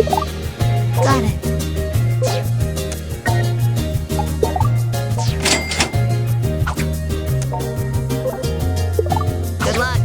Got it. Good luck.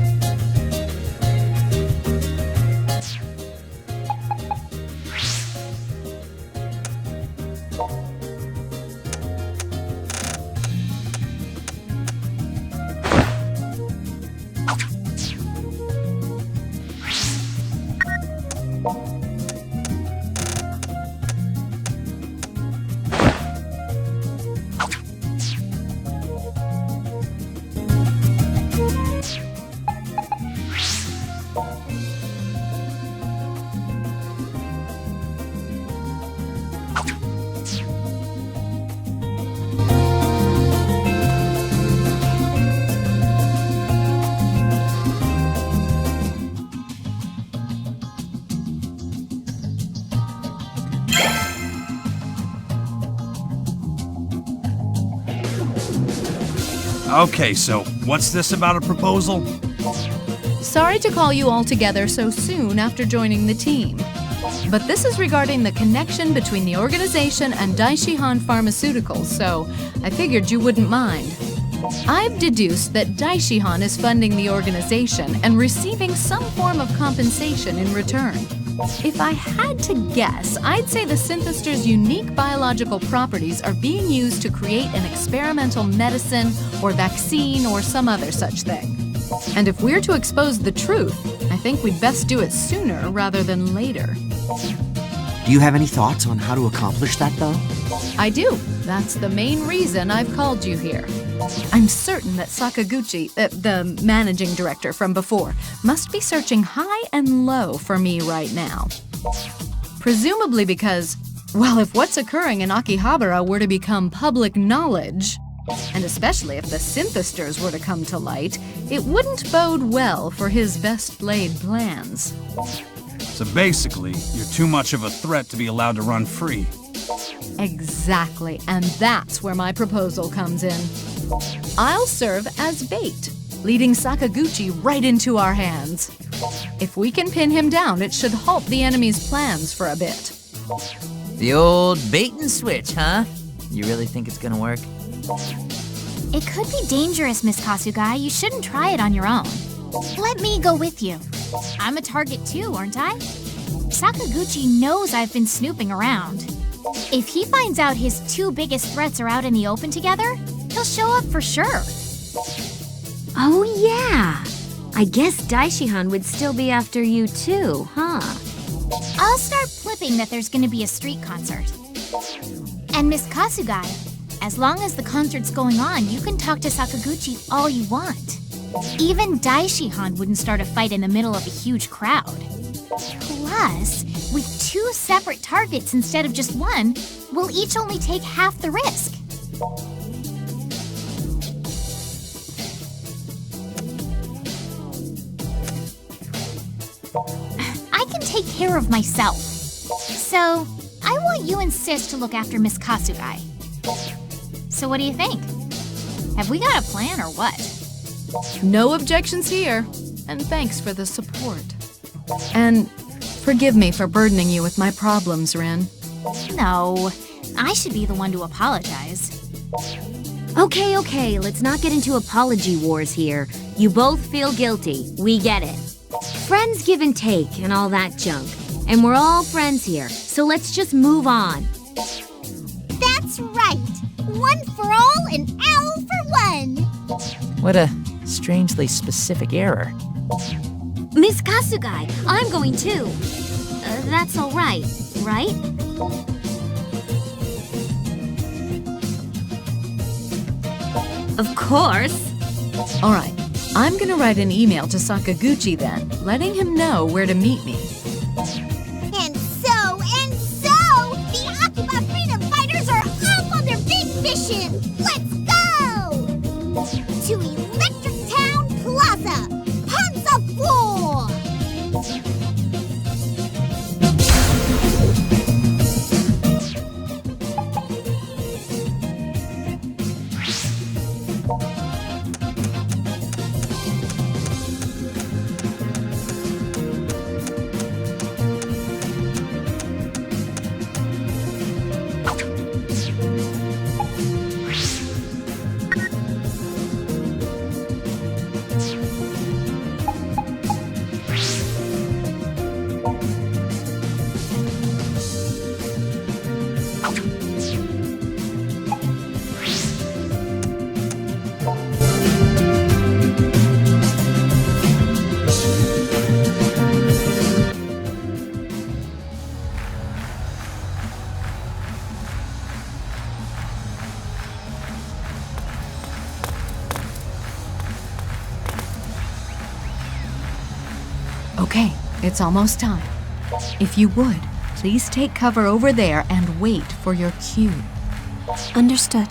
Okay, so what's this about a proposal? Sorry to call you all together so soon after joining the team. But this is regarding the connection between the organization and Daishihan Pharmaceuticals, so I figured you wouldn't mind. I've deduced that Daishihan is funding the organization and receiving some form of compensation in return. If I had to guess, I'd say the synthester's unique biological properties are being used to create an experimental medicine or vaccine or some other such thing. And if we're to expose the truth, I think we'd best do it sooner rather than later. Do you have any thoughts on how to accomplish that, though? I do. That's the main reason I've called you here. I'm certain that Sakaguchi, the managing director from before, must be searching high and low for me right now. Presumably because, well, if what's occurring in Akihabara were to become public knowledge, and especially if the synthesters were to come to light, it wouldn't bode well for his best-laid plans. So basically, you're too much of a threat to be allowed to run free. Exactly, and that's where my proposal comes in. I'll serve as bait, leading Sakaguchi right into our hands. If we can pin him down, it should halt the enemy's plans for a bit. The old bait and switch, huh? You really think it's gonna work? It could be dangerous, Miss Kasugai. You shouldn't try it on your own. Let me go with you. I'm a target too, aren't I? Sakaguchi knows I've been snooping around. If he finds out his two biggest threats are out in the open together, he'll show up for sure. Oh yeah! I guess Daishihan would still be after you too, huh? I'll start flipping that there's gonna be a street concert. And Miss Kasugai, as long as the concert's going on, you can talk to Sakaguchi all you want. Even Daishihan wouldn't start a fight in the middle of a huge crowd. Plus, with two separate targets instead of just one, we'll each only take half the risk. I can take care of myself. So, I want you and Sis to look after Miss Kasugai. So what do you think? Have we got a plan or what? No objections here, and thanks for the support. And forgive me for burdening you with my problems, Rin. No, I should be the one to apologize. Okay, let's not get into apology wars here. You both feel guilty, we get it. Friends give and take and all that junk. And we're all friends here, so let's just move on. That's right! One for all and all for one! What a strangely specific error. Miss Kasugai, I'm going too. That's all right, right? Of course. All right, I'm gonna write an email to Sakaguchi then, letting him know where to meet me. And so, the Akiba Freedom Fighters are off on their big mission! Let's go! To Electric Town Plaza! Hansa 4! Okay, it's almost time. If you would, please take cover over there and wait for your cue. Understood.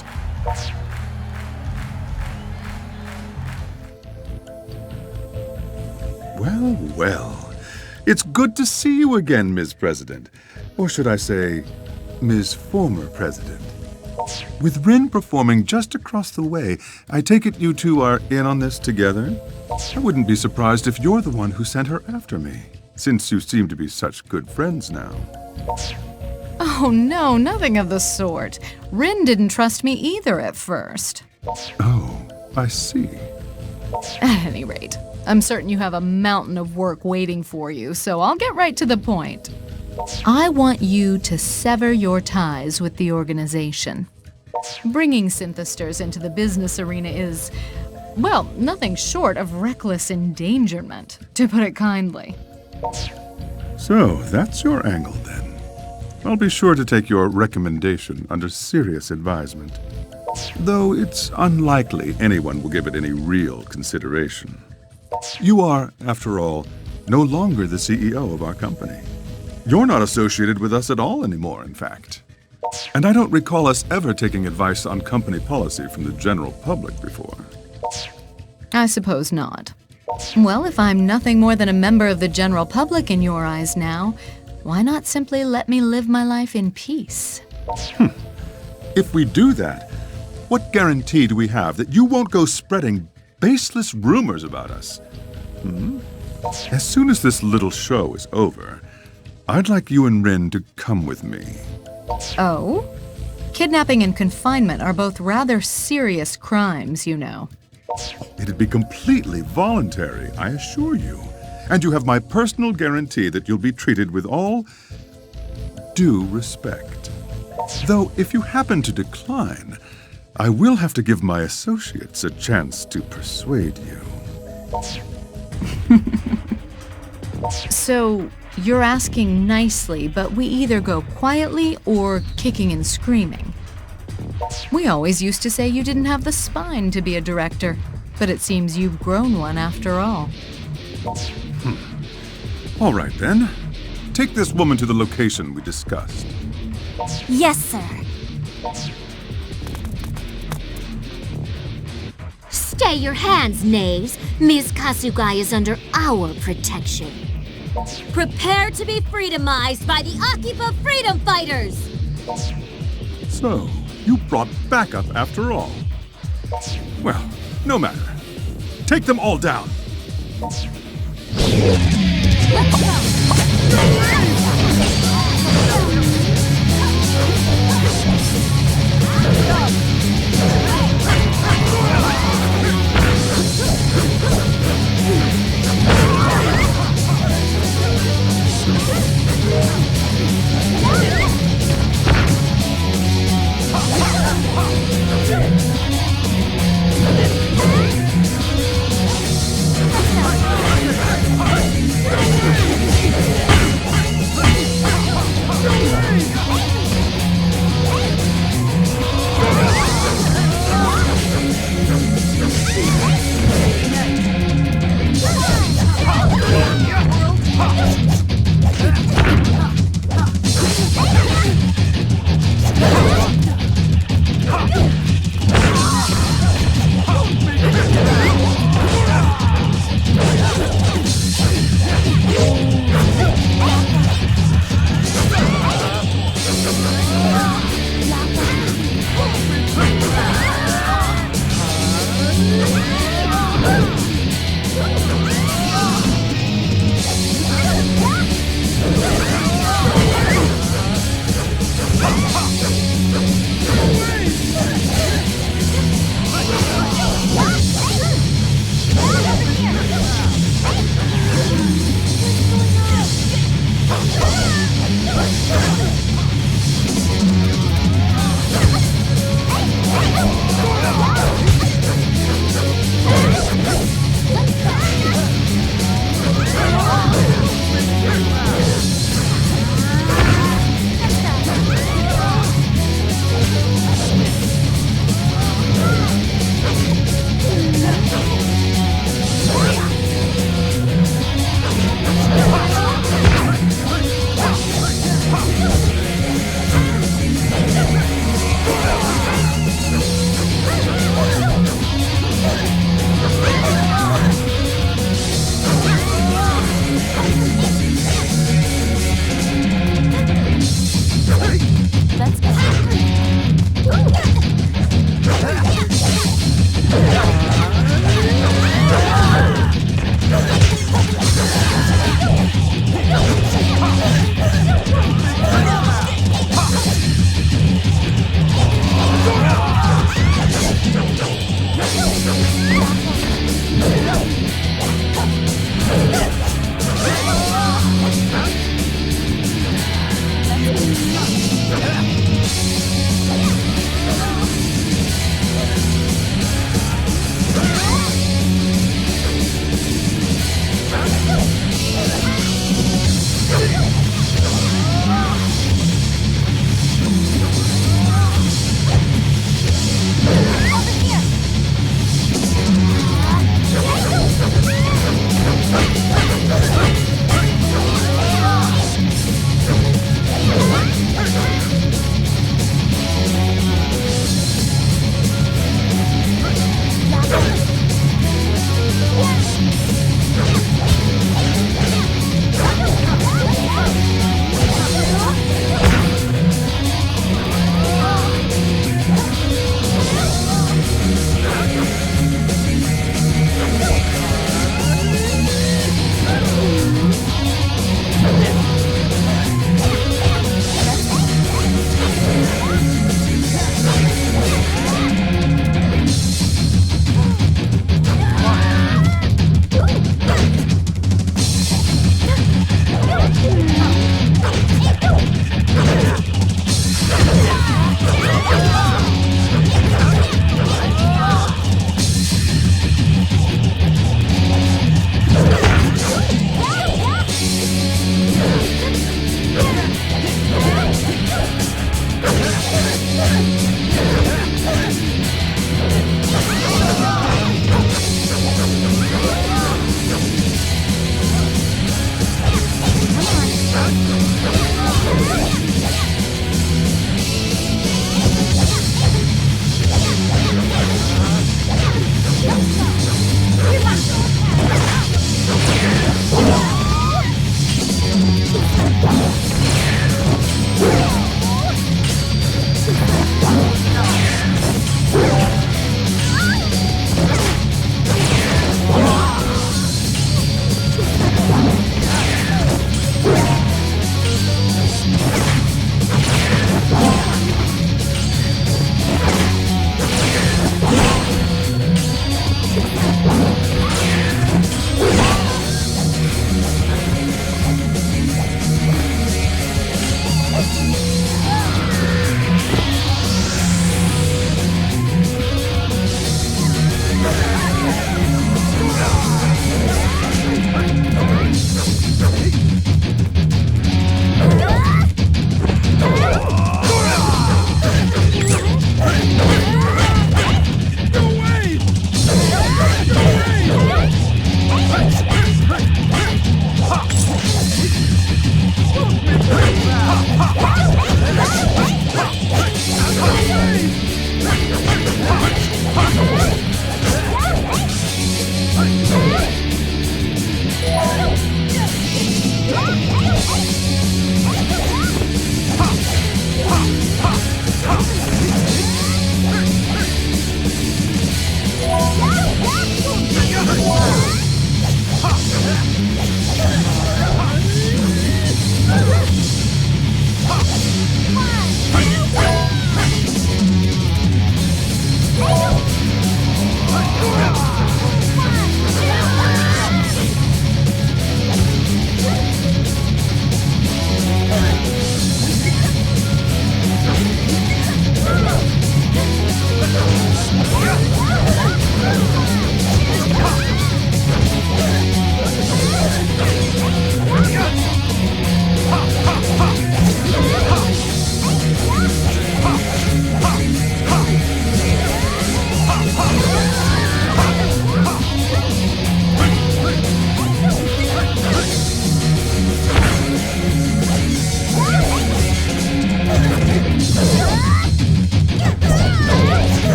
Well, well. It's good to see you again, Ms. President. Or should I say, Ms. Former President. With Rin performing just across the way, I take it you two are in on this together? I wouldn't be surprised if you're the one who sent her after me, since you seem to be such good friends now. Oh no, nothing of the sort. Rin didn't trust me either at first. Oh, I see. At any rate, I'm certain you have a mountain of work waiting for you, so I'll get right to the point. I want you to sever your ties with the organization. Bringing synthesters into the business arena is, well, nothing short of reckless endangerment, to put it kindly. So, that's your angle then. I'll be sure to take your recommendation under serious advisement. Though it's unlikely anyone will give it any real consideration. You are, after all, no longer the CEO of our company. You're not associated with us at all anymore, in fact. And I don't recall us ever taking advice on company policy from the general public before. I suppose not. Well, if I'm nothing more than a member of the general public in your eyes now, why not simply let me live my life in peace? If we do that, what guarantee do we have that you won't go spreading baseless rumors about us? As soon as this little show is over, I'd like you and Rin to come with me. Oh? Kidnapping and confinement are both rather serious crimes, you know. It'd be completely voluntary, I assure you. And you have my personal guarantee that you'll be treated with all due respect. Though, if you happen to decline, I will have to give my associates a chance to persuade you. So, you're asking nicely, but we either go quietly or kicking and screaming. We always used to say you didn't have the spine to be a director, but it seems you've grown one after all. All right, then. Take this woman to the location we discussed. Yes, sir. Stay your hands, knaves. Ms. Kasugai is under our protection. Prepare to be freedomized by the Akiba freedom fighters! So, you brought backup after all. Well, no matter. Take them all down.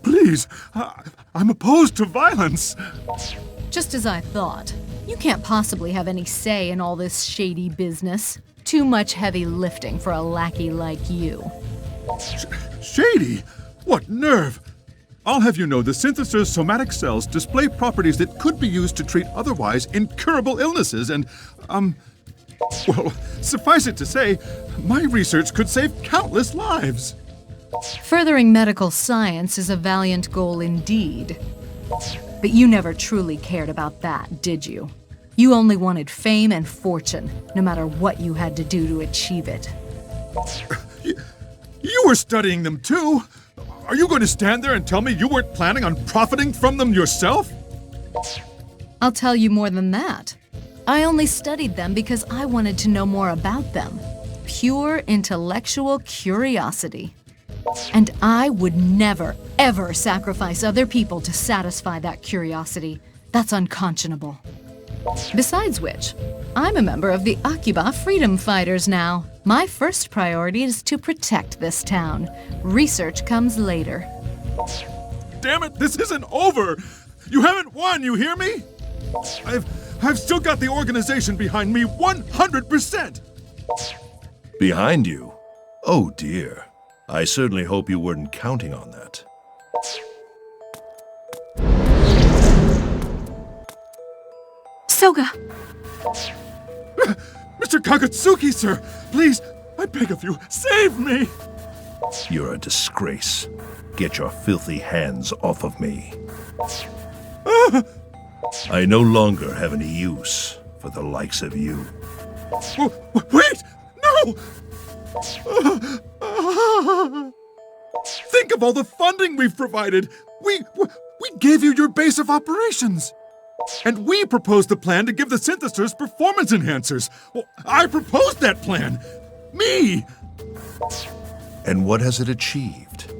Please, I'm opposed to violence. Just as I thought. You can't possibly have any say in all this shady business. Too much heavy lifting for a lackey like you. Shady? What nerve! I'll have you know the syntheser's somatic cells display properties that could be used to treat otherwise incurable illnesses and, well, suffice it to say, my research could save countless lives. Furthering medical science is a valiant goal indeed. But you never truly cared about that, did you? You only wanted fame and fortune, no matter what you had to do to achieve it. You were studying them too. Are you going to stand there and tell me you weren't planning on profiting from them yourself? I'll tell you more than that. I only studied them because I wanted to know more about them. Pure intellectual curiosity. And I would never, ever sacrifice other people to satisfy that curiosity. That's unconscionable. Besides which, I'm a member of the Akiba freedom fighters now. My first priority is to protect this town. Research comes later. Damn it, this isn't over! You haven't won, you hear me? I've still got the organization behind me 100%! Behind you? Oh dear. I certainly hope you weren't counting on that. Soga! Mr. Kagutsuki, sir! Please, I beg of you, save me! You're a disgrace. Get your filthy hands off of me. I no longer have any use for the likes of you. Wait! No! Think of all the funding we've provided! We gave you your base of operations! And we proposed the plan to give the synthesers performance enhancers! Well, I proposed that plan! Me! And what has it achieved?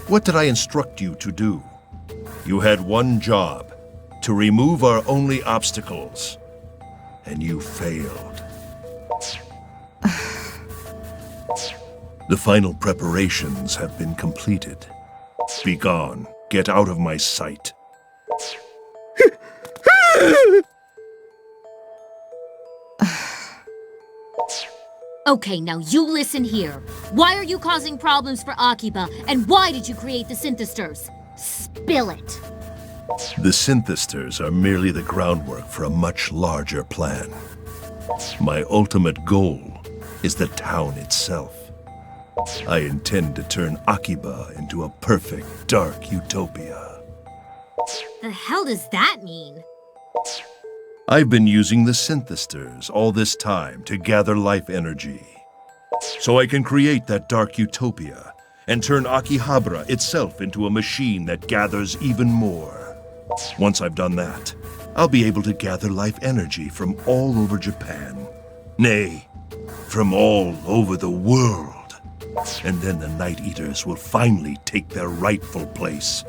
What did I instruct you to do? You had one job, to remove our only obstacles. And you failed. The final preparations have been completed. Be gone. Get out of my sight. Okay, now you listen here. Why are you causing problems for Akiba, and why did you create the synthesters? Spill it. The synthesters are merely the groundwork for a much larger plan. My ultimate goal is the town itself. I intend to turn Akiba into a perfect dark utopia. The hell does that mean? I've been using the synthesters all this time to gather life energy, so I can create that dark utopia and turn Akihabara itself into a machine that gathers even more. Once I've done that, I'll be able to gather life energy from all over Japan. Nay, from all over the world. And then the Night Eaters will finally take their rightful place.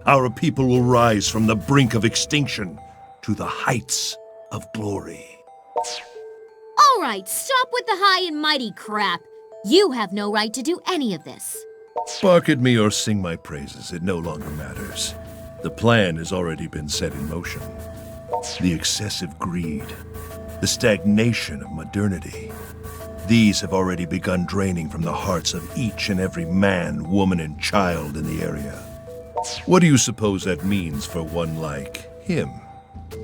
Our people will rise from the brink of extinction to the heights of glory. All right, stop with the high and mighty crap. You have no right to do any of this. Bark at me or sing my praises, it no longer matters. The plan has already been set in motion. The excessive greed, the stagnation of modernity, these have already begun draining from the hearts of each and every man, woman, and child in the area. What do you suppose that means for one like him,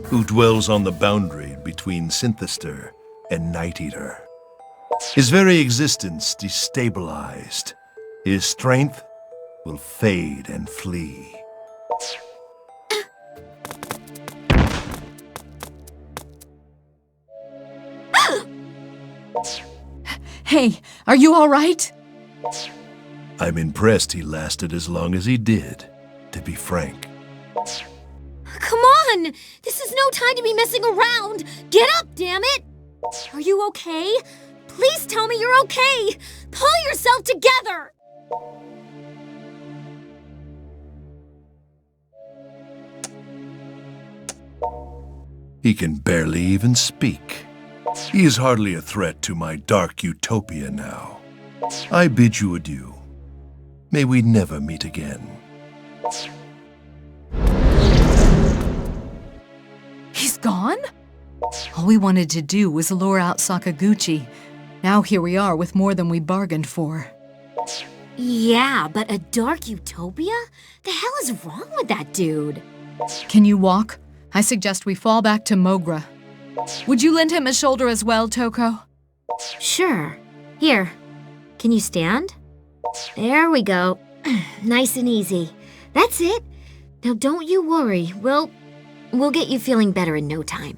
who dwells on the boundary between Synthester and Night Eater? His very existence destabilized. His strength will fade and flee. Hey, are you all right? I'm impressed he lasted as long as he did, to be frank. Come on! This is no time to be messing around! Get up, damn it! Are you okay? Please tell me you're okay! Pull yourself together! He can barely even speak. He is hardly a threat to my dark utopia now. I bid you adieu. May we never meet again. He's gone? All we wanted to do was lure out Sakaguchi. Now here we are with more than we bargained for. Yeah, but a dark utopia? The hell is wrong with that dude? Can you walk? I suggest we fall back to Mogra. Would you lend him a shoulder as well, Toko? Sure. Here. Can you stand? There we go. Nice and easy. That's it. Now don't you worry. We'll get you feeling better in no time.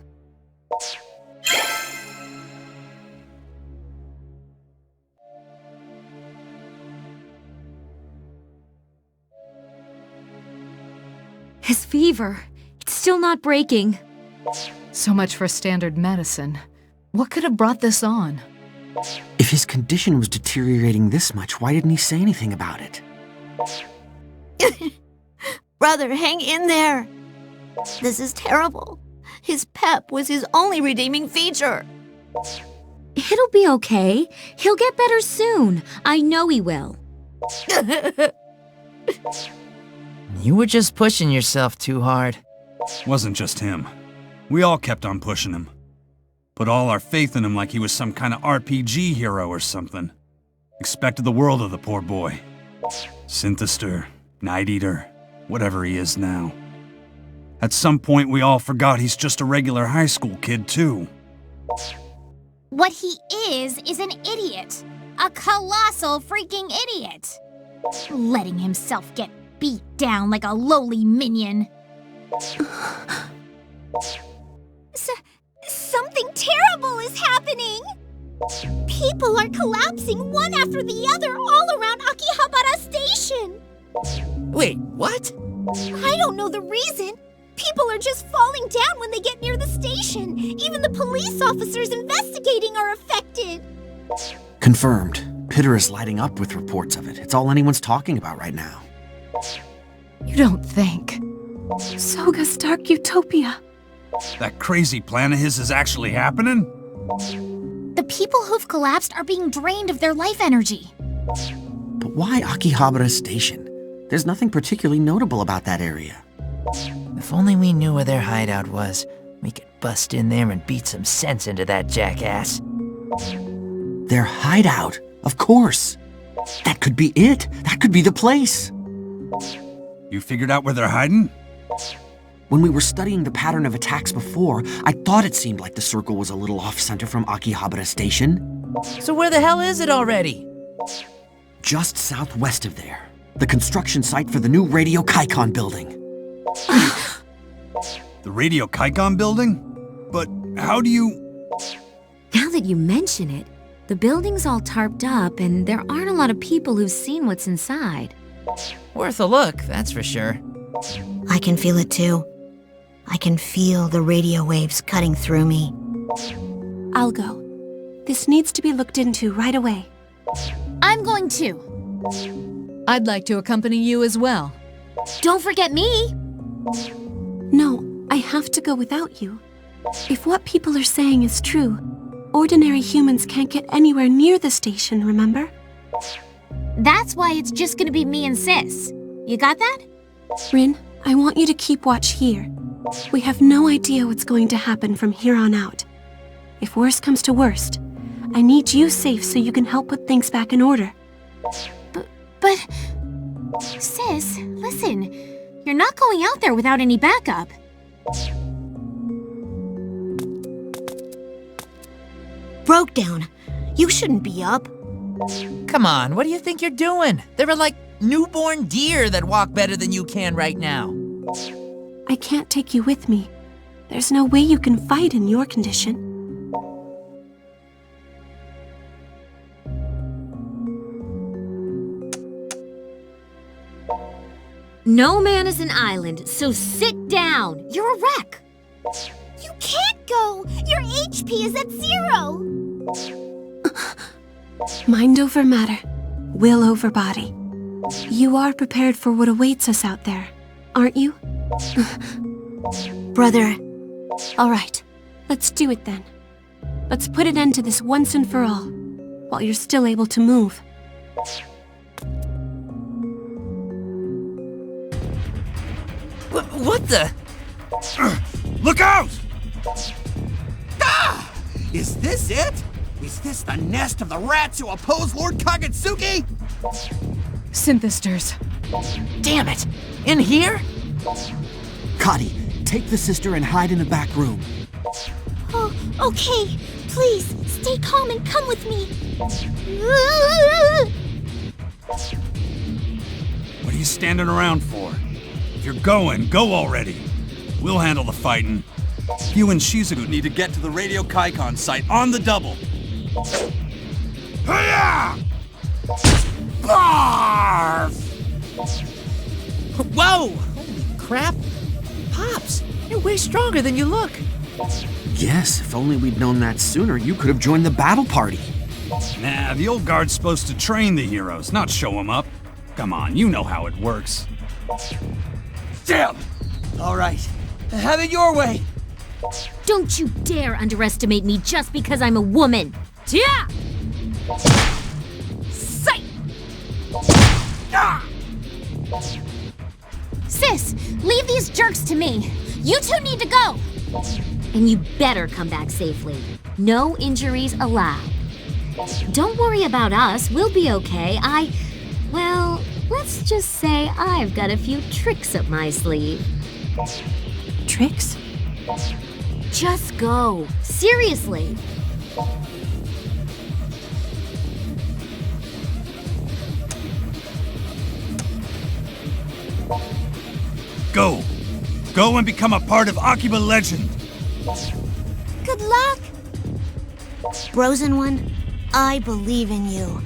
His fever. It's still not breaking. So much for standard medicine. What could have brought this on? If his condition was deteriorating this much, why didn't he say anything about it? Brother, hang in there. This is terrible. His pep was his only redeeming feature. It'll be okay. He'll get better soon. I know he will. You were just pushing yourself too hard. Wasn't just him. We all kept on pushing him. Put all our faith in him like he was some kind of RPG hero or something. Expected the world of the poor boy. Synthester, Night Eater, whatever he is now. At some point we all forgot he's just a regular high school kid too. What he is an idiot. A colossal freaking idiot. Letting himself get beat down like a lowly minion. Something terrible is happening! People are collapsing one after the other all around Akihabara Station! Wait, what? I don't know the reason. People are just falling down when they get near the station. Even the police officers investigating are affected. Confirmed. Pitter is lighting up with reports of it. It's all anyone's talking about right now. You don't think. Soga's dark utopia. That crazy plan of his is actually happening? The people who've collapsed are being drained of their life energy. But why Akihabara Station? There's nothing particularly notable about that area. If only we knew where their hideout was, we could bust in there and beat some sense into that jackass. Their hideout, of course. That could be it. That could be the place. You figured out where they're hiding? When we were studying the pattern of attacks before, I thought it seemed like the circle was a little off-center from Akihabara Station. So where the hell is it already? Just southwest of there. The construction site for the new Radio Kaikon building. The Radio Kaikon building? But how do you... Now that you mention it, the building's all tarped up and there aren't a lot of people who've seen what's inside. Worth a look, that's for sure. I can feel it too. I can feel the radio waves cutting through me. I'll go. This needs to be looked into right away. I'm going to. I'd like to accompany you as well. Don't forget me. No, I have to go without you. If what people are saying is true, ordinary humans can't get anywhere near the station, remember? That's why it's just gonna be me and Sis. You got that? Rin, I want you to keep watch here. We have no idea what's going to happen from here on out. If worst comes to worst, I need you safe so you can help put things back in order. But... Sis, listen. You're not going out there without any backup. Broke down. You shouldn't be up. Come on, what do you think you're doing? There are like newborn deer that walk better than you can right now. I can't take you with me. There's no way you can fight in your condition. No man is an island, so sit down. You're a wreck. You can't go. Your HP is at 0. Mind over matter, will over body. You are prepared for what awaits us out there, aren't you? Brother. All right, let's do it then. Let's put an end to this once and for all, while you're still able to move. What the? Look out! Ah! Is this it? Is this the nest of the rats who oppose Lord Kagetsuki? Synthesters. Damn it! In here? Kadi, take the sister and hide in the back room. Oh, okay. Please, stay calm and come with me. What are you standing around for? If you're going, go already. We'll handle the fighting. You and Shizuku need to get to the Radio Kaikon site on the double. Hiya! Barf! Whoa! Holy crap! Pops, you're way stronger than you look. Yes, if only we'd known that sooner, you could have joined the battle party. Nah, the old guard's supposed to train the heroes, not show them up. Come on, you know how it works. Damn! All right, have it your way. Don't you dare underestimate me just because I'm a woman. Yeah! Sight! Ah! Sis, leave these jerks to me. You two need to go. And you better come back safely. No injuries allowed. Don't worry about us, we'll be okay. Well, let's just say I've got a few tricks up my sleeve. Tricks? Just go. Seriously. Go. Go and become a part of Akiba legend. Good luck. Brosen one, I believe in you.